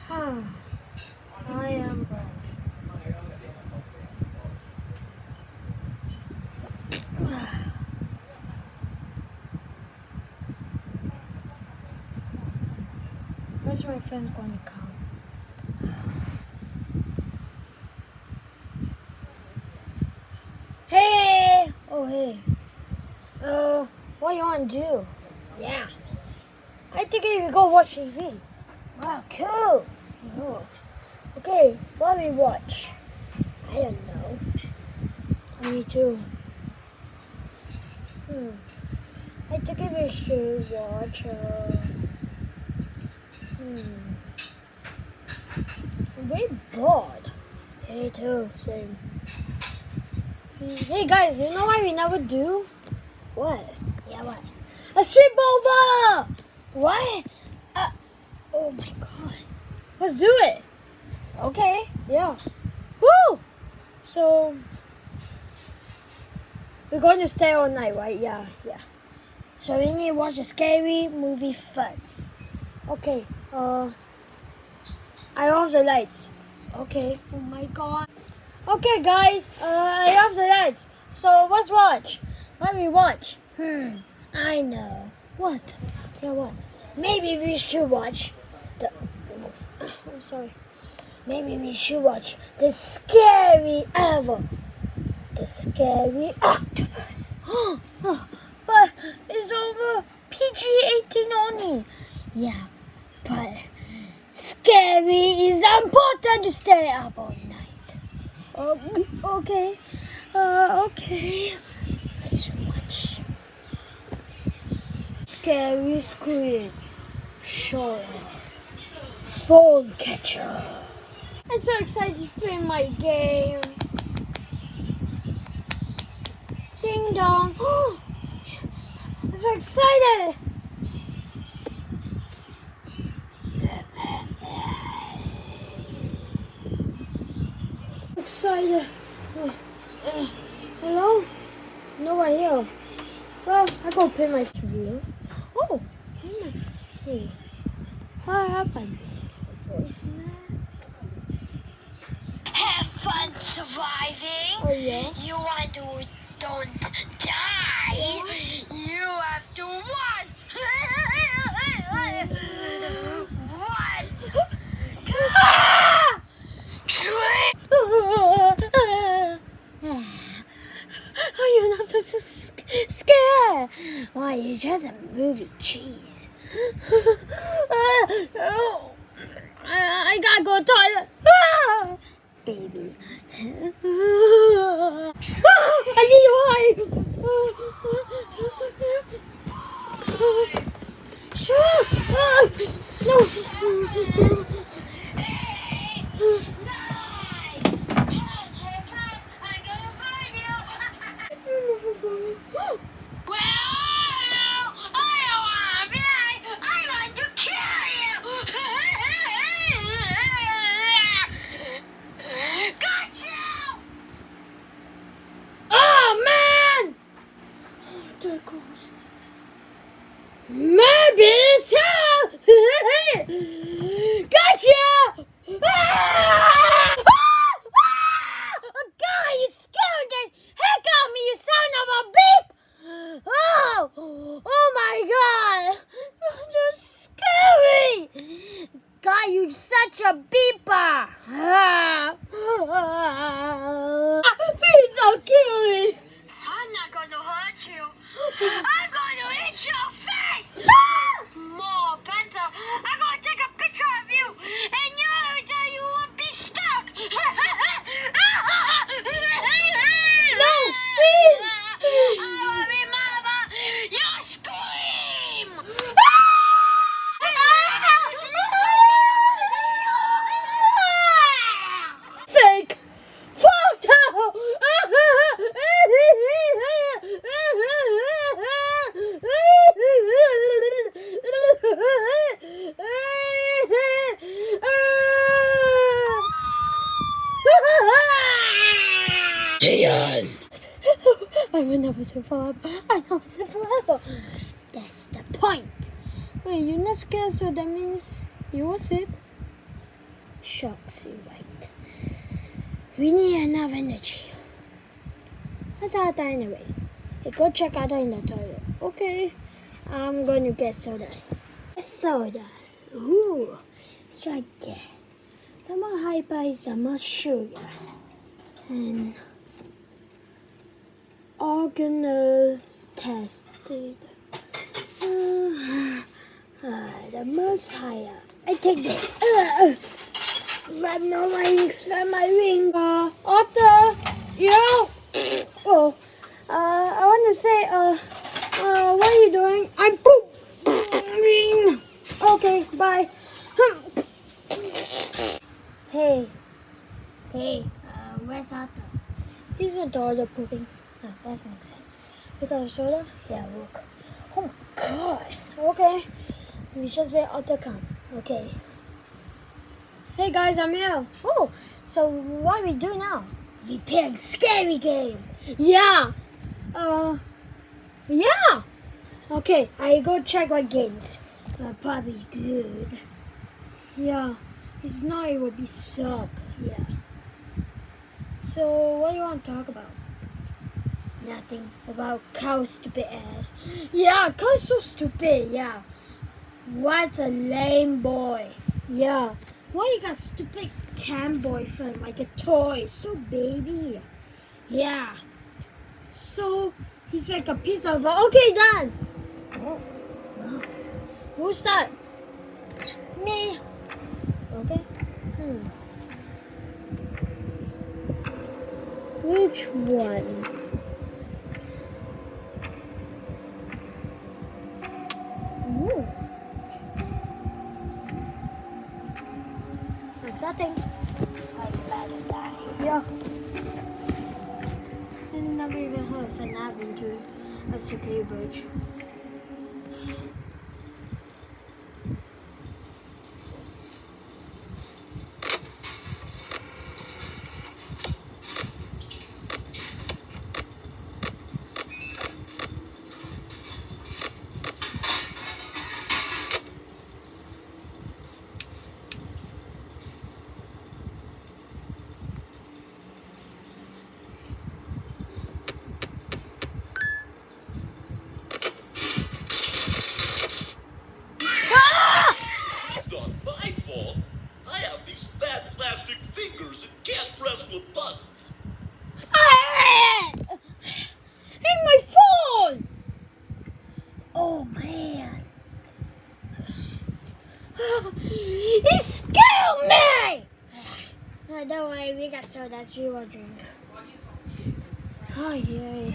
I am. Where's my friends going to come? Hey! Oh, hey. What you want to do? Yeah. I think we go watch TV. Wow, cool. Oh. Okay, what we watch? I don't know. Me too. I think we should watch. I'm very bored. Me too, same. Hey guys, you know what we never do? What? Yeah, what? A sleepover! What? Oh my god. Let's do it. Okay, yeah. Woo! So, we're going to stay all night, right? Yeah. So we need to watch a scary movie first. Okay, I off the lights. Okay, oh my god. Okay guys, I off the lights. So let's watch. What we watch? I know. What? Yeah, what? Maybe we should watch the... I'm sorry. Maybe we should watch the scary ever. The scary octopus. But it's over PG-18 only. Yeah, but scary is important to stay up all night. Okay. Okay. Let's watch. Scary Squid. Show off. Phone catcher. I'm so excited to play my game. Ding dong. I'm so excited. Excited. Hello? No one here. Well, I go pay my view. Oh, hey. What happened? Voicemail. Have fun surviving. Oh yeah. You want to don't die. You have to run. One, two, three. Oh, you're not so scared. Why, you're just a movie cheese. I gotta go to the toilet. Baby. I need to hide. No. Maybe it's hell! Gotcha! God, you scared the heck out of me, you son of a beep! Oh my God! You're scary! God, you such a beeper! Please don't kill me! I'm not going to hurt you. I'm going to hit your face. More better. I'm going to take a picture of you, and you will be stuck. No, please. I love you, Mama. You scream. Fake photo. Dion. I will never survive. I never survive. That's the point. Wait, you're not scared, so that means you will sleep? Shucks, you're right. We need enough energy. Let's out anyway. Hey, go check out in the toilet. Okay. I'm going to get sodas. Sodas. Ooh. Try get. 咁我係幣什麼 sugar and organelles tested. The most higher. I take this. Grab my wings, grab my ring. Otter, you. Oh, I want to say, what are you doing? I'm pooping. Okay, bye. Hey, where's Otter? He's in the toilet pooping. Oh, that makes sense. You got a soda? Yeah, look. Oh my god. Okay. We just wait Otter come. Okay. Hey guys, I'm here. Oh, so what do we do now? We play a scary game. Yeah. Yeah. Okay, I go check what games. Probably good. Yeah. It's not, it would be suck. Yeah. So what do you want to talk about? Nothing. About Cow's stupid ass. Yeah, Cow's so stupid. Yeah. What's a lame boy? Yeah. Why you got stupid cam boyfriend like a toy? So baby. Yeah. So he's like a piece of. Okay, done. Oh. Who's that? Me. Okay. Which one? Ooh. I'm starting. I better die. Yeah. I never even heard of an avenue a secure bridge. It's not my fault. I have these fat plastic fingers and can't press the buttons. Hey, my phone! Oh man. He scared me! Don't worry, we got sodas, we will drink. Oh yeah.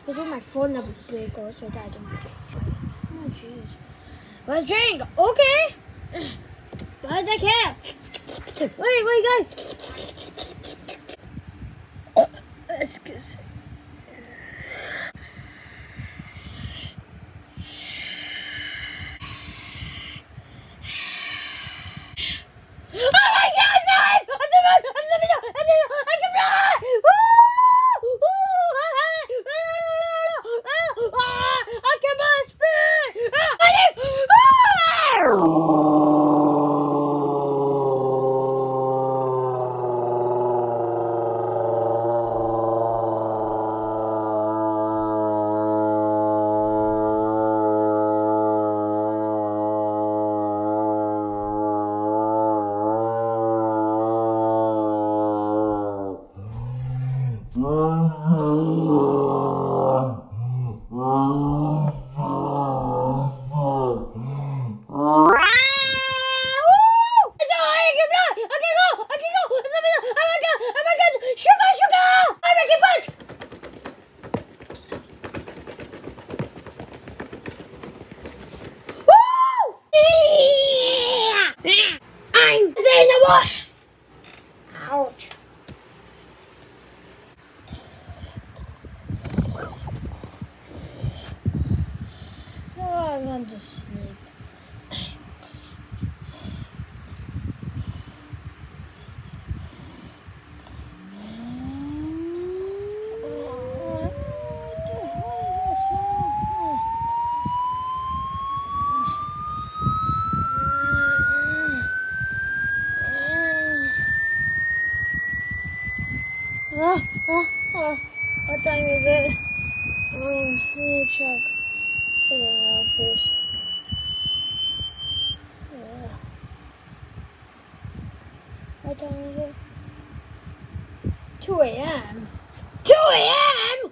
I do my phone never break so that I don't get phone. Oh jeez. Let's drink, okay? But I can't. Wait guys. Excuse me. Oh my gosh! I can fly! I can buy speed! I'm sustainable. Ouch. Oh, I want to sleep. What time is it? Let me check. Figure out this. Yeah. What time is it? 2 a.m. 2 a.m.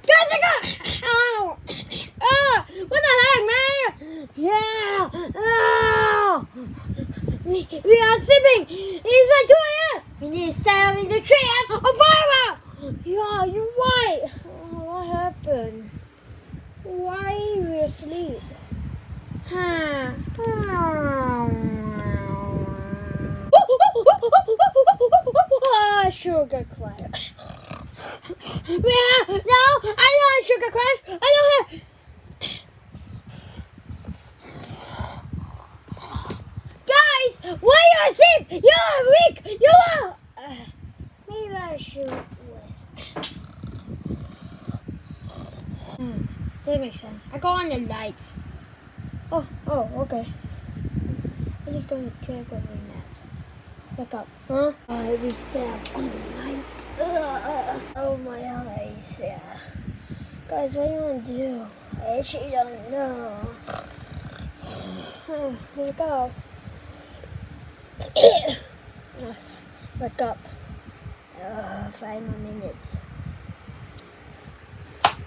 Guys, I got. Oh. What the heck, man? Yeah. Oh. We are sleeping. It's like 2 a.m. We need to stay up in the tree and a fire. Yeah, you're right. What happened? Why we asleep? Huh. Sugar crash. Yeah, no, I don't have sugar crash. I don't have. Guys, why are you asleep? You are weak. You are. Maybe I should was. That makes sense. I go on the lights. Oh, okay. I'm just going to click over that. Wake up. Huh? We stay up all night. Oh, my eyes. Yeah. Guys, what do you want to do? I actually don't know. Wake up. Oh, sorry. Wake up. 5 more minutes.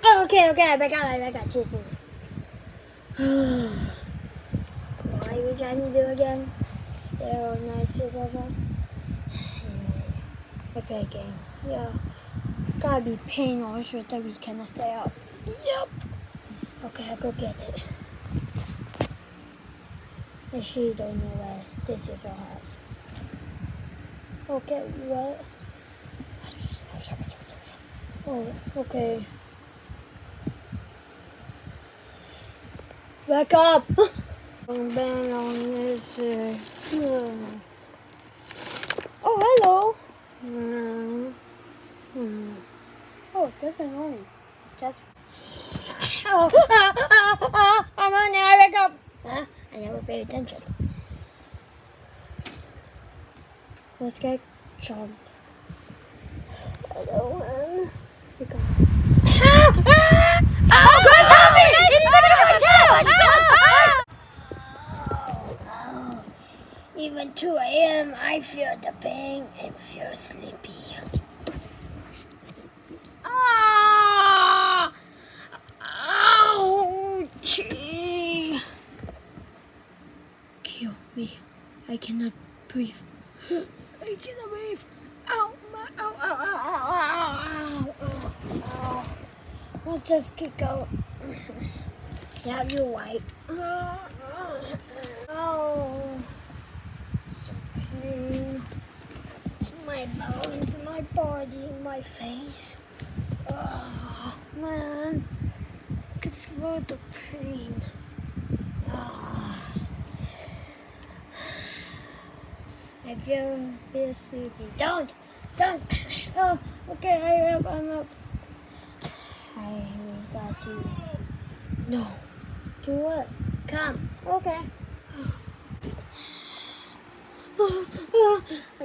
Oh, okay. I back out. Jesus. What are we trying to do again? Stay all night, sleepover. Okay, game. Yeah. Gotta be paying all sure that we cannot stay up. Yep. Okay, I'll go get it. I actually don't know where this is our house. Okay, what? Oh, okay. Wake up! Been on this. Oh, hello. Oh, that's annoying. That's. I'm on there. Wake up. Huh? I never paid attention. Let's get jumped. Hello, man. Wake up. Oh, God, help me! Even 2 a.m. I feel the pain and feel sleepy. Ouch! Kill me. I cannot breathe. I cannot breathe. Ow! Ow! Let's just kick out. Yeah, you're right. Oh. My bones, my body, my face. Oh, man. I can feel the pain. Oh. I feel sleepy. Don't. Oh, okay, I'm up. We got to. No. Do what? Come. Okay.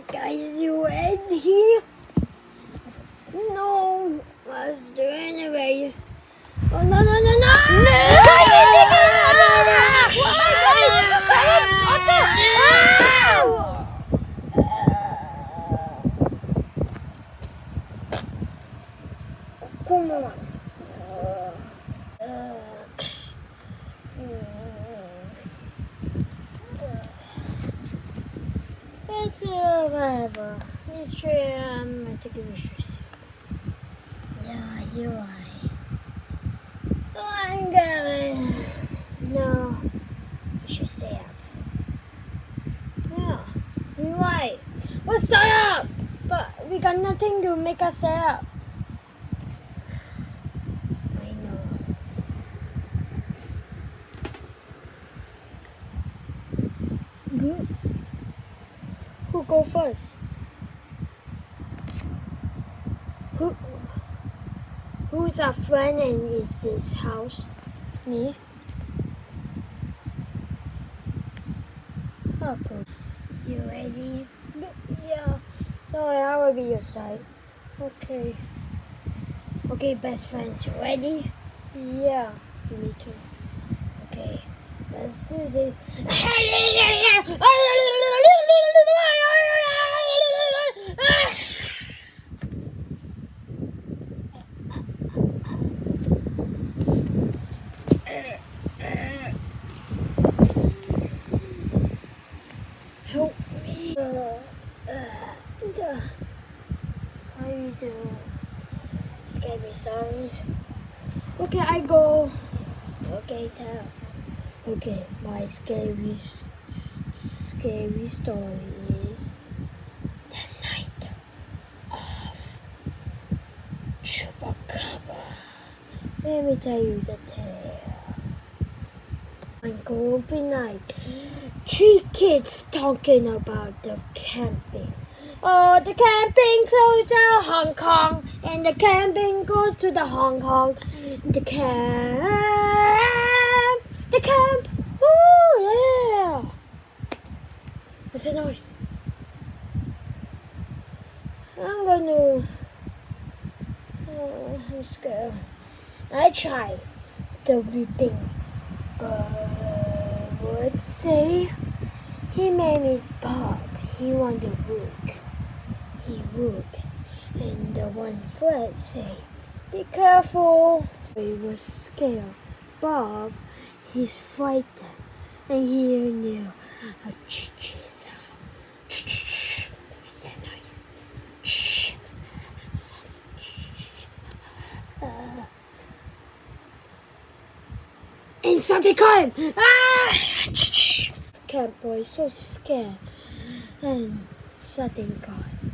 Guys, you ready? No, let's do it anyways. Oh, no! Come on. It's whatever. It's true. I'm taking pictures. Yeah, you're right. I'm going. No, we should stay up. Yeah, you're right. We'll stay up, but we got nothing to make us stay up. I know. Good. Who go first? Who's our friend and is his house? Me? Oh, cool. You ready? Yeah. No, I will be your side. Okay. Okay, best friends, you ready? Yeah, me too. Okay, let's do this. Help me. How you do? Scary stories. Okay, I go. Okay, tell. Okay, my scary story is the night of Chupacabra. Let me tell you the tale. One open night, three kids talking about the camping. Oh, the camping goes to Hong Kong, and the camping goes to the Hong Kong. The camp. Oh yeah. What's the noise? I'm scared. I try the whipping, but would say he name is Bob. He want to work. He work, and the one friend say, "Be careful." He was scared. Bob, he's frightened, and he knew a chee sound. What's that noise? Shh. And something caught him. Ah! Camp boy so scared, and something caught him.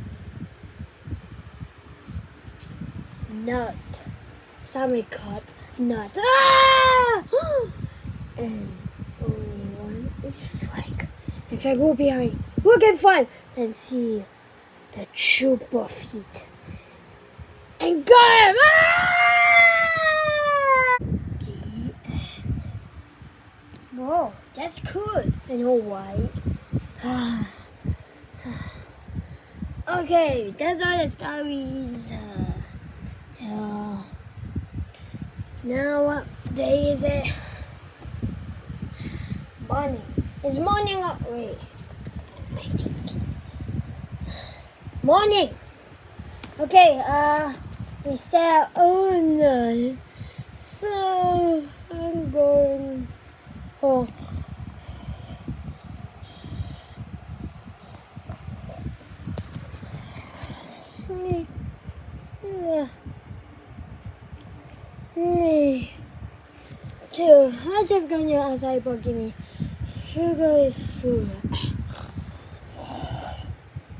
Nut. Somebody caught nut. Ah! And only one is Frank. And Frank will be behind. We'll get fun and see the trooper feet. And got him! Ah! The end. Whoa, that's cool. And all white. Okay, that's all the stories. Now what day is it? Morning. It's morning. Wait. I'm just kidding. Morning. Okay. We stay out all night. So I'm going home. Two. I'm just going to ask Ibo give me sugar is food.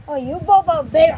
Oh, you both are big.